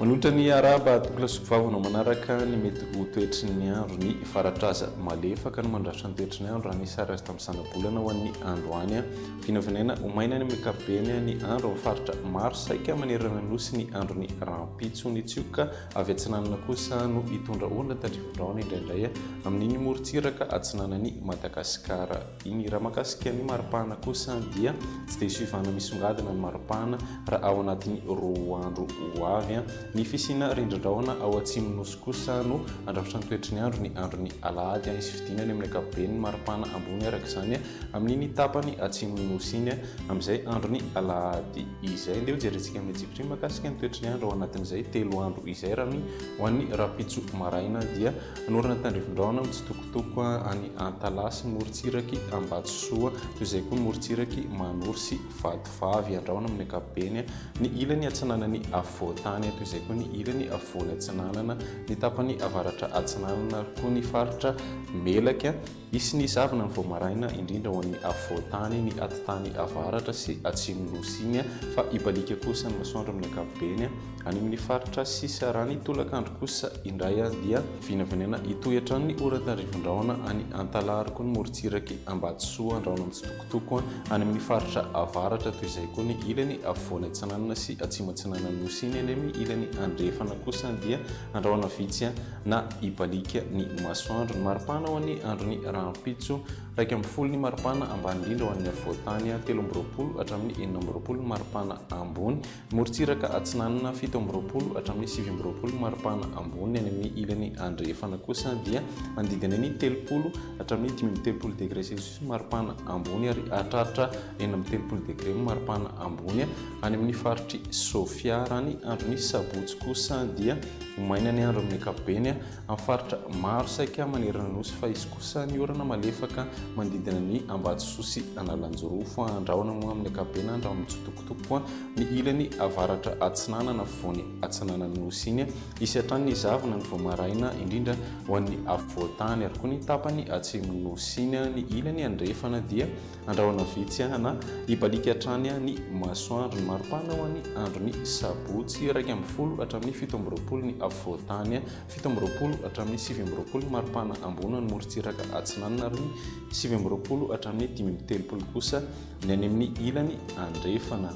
Manotra ny araba tokony sovavana manaraka ny mety ho toetry ny andro ny faratraza malefaka no mandrafitra ny toetry ny andro raha nisy arazy tamin'ny sanabolana ho an'ny androany vinavinaina homaina ny mikapeny ny andro amin'ny faritra maro saika manerana nosy ny andro ny rampitso ny tsioka avy atsinanana kosa no hitondra olona tandrivindraona indraindray amin'iny morontsiraka atsinanany Madagasikara iny raha makasika ny maripana kosa dia tsy dia sivana misongadina ny maripana raha ao anatin'ny roa andro ho avy ny fisina rindrindraona ao atsimo nosy kosa no andrafitra ny toetry ny andro ny alahady isy fidinany amin'ny ankapobeny ny maripana ambony araka izany amin'iny tapany atsimo nosy iny amin'izay andro ny alahady izay ndeha hojerentsika amin'ny tsipotry makasika ny toetry ny andro ao anatin'izay telo andro izay raha ny ho an'ny rapitso maraina dia anorana tandrivindraona mitsitokotoko any Antalasy morontsiraky Ambatsoa toy izay koa morontsiraky Manory sy Vadivavy andraona amin'ny ankapobeny ny ilany atsinanany Afovoantany toy izay koa ny ilany afovoany atsinanana ny tapany avaratra atsinanana koa ny faritra Melaka isy ny zavana ny voamaraina indrindra ho an'ny afovoantany ny atitany avaratra sy atsimo nosy iny fa ibalika kosa ny masoandro amin'ny ankapobeny any amin'ny faritra sisa raha ny tolakandro kosa indray dia vinavinaina hitoetra ny orantandrivindraona any Antalary koa ny morontsiraky Ambatsoa andraona mitsitokotoko any amin'ny faritra avaratra toy izay koa ny ilany afovoany atsinanana sy atsimo atsinanana nosy iny any amin'ny ilany andrefana kosa dia andraona vitsy na ibalika ny masoandro ny maripana ho an'ny andro ny rampitso 1 ny maripana ambany indrindra ho an'ny afovoantany 13 hatramin'ny 14 ny maripana ambony morontsiraka atsinanana 17 hatramin'ny 18 ny maripana ambony any amin'ny ilany andrefana kosa dia manodidina ny 30 hatramin'ny 18 degré celsius maripana ambony ary hatratra 30 degré maripana ambony any amin'ny faritry Sofia raha ny andro ny sabotsy kosa dia homaina ny andro amin'ny ankapobeny amin'ny faritra maro saika manerana nosy fa izy kosa ny orana malefaka manodidina ny Ambatsoa sy Analanjorofo andraona moa amin'ny ankapobeny andraona mitsitokotoko ny ilany avaratra atsinanana afovoany atsinanana nosy iny isy hatrany ny zavana ny voamaraina indrindra ho an'ny afovoantany ary koa ny tapany atsimo nosy iny ny ilany andrefana dia andraona vitsy na ibalika hatrany ny masoandro ny maripana ho an'ny andro ny sabotsy 12 hatramin'ny 17 ny afovoantany 17 hatramin'ny 18 ny maripana ambony ny morontsiraka atsinanana ary ny 18 hatramin'ny 13 kosa ny any amin'ny ilany andrefana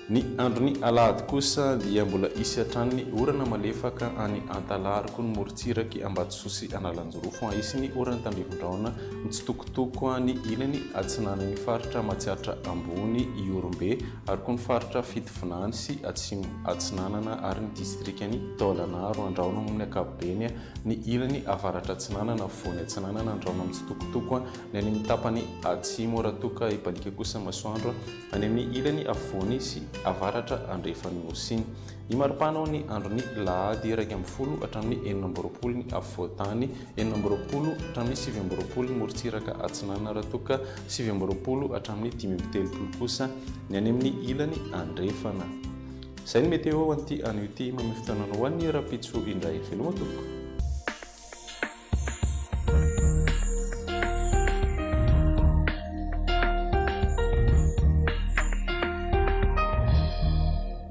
ny andro ny alahady kosa dia mbola isy hatrany ny orana malefaka any Antalary koa ny morontsiraky Ambatsoa sy Analanjorofo isy ny orana tandrivindraona mitsitokotoko ny ilany atsinanany faritra Matsiatra ambony Iorombe ary koa ny faritra Fitovinany sy atsimo atsinanana ary ny distrikany Taolagnaro andraona amin'ny ankapobeny ny ilany avaratra atsinanana afovoany atsinanana andraona mitsitokotoko ny any amin'ny tapany atsimo raha toka ibalika kosa masoandro any amin'ny ilany afovoany sy avaratra andrefany nosy iny ny maripana ho ny andro ny lahady 12 hatramin'ny 14 ny afovoantany 14 hatramin'ny 18 ny morontsiraka atsinanana raha toka 18 hatramin'ny 13 kosa ny any amin'ny ilany andrefana. Izay ny meteo anty an'io ty mamy fotoanana ho an'ny rapitso indray veloma tompoko.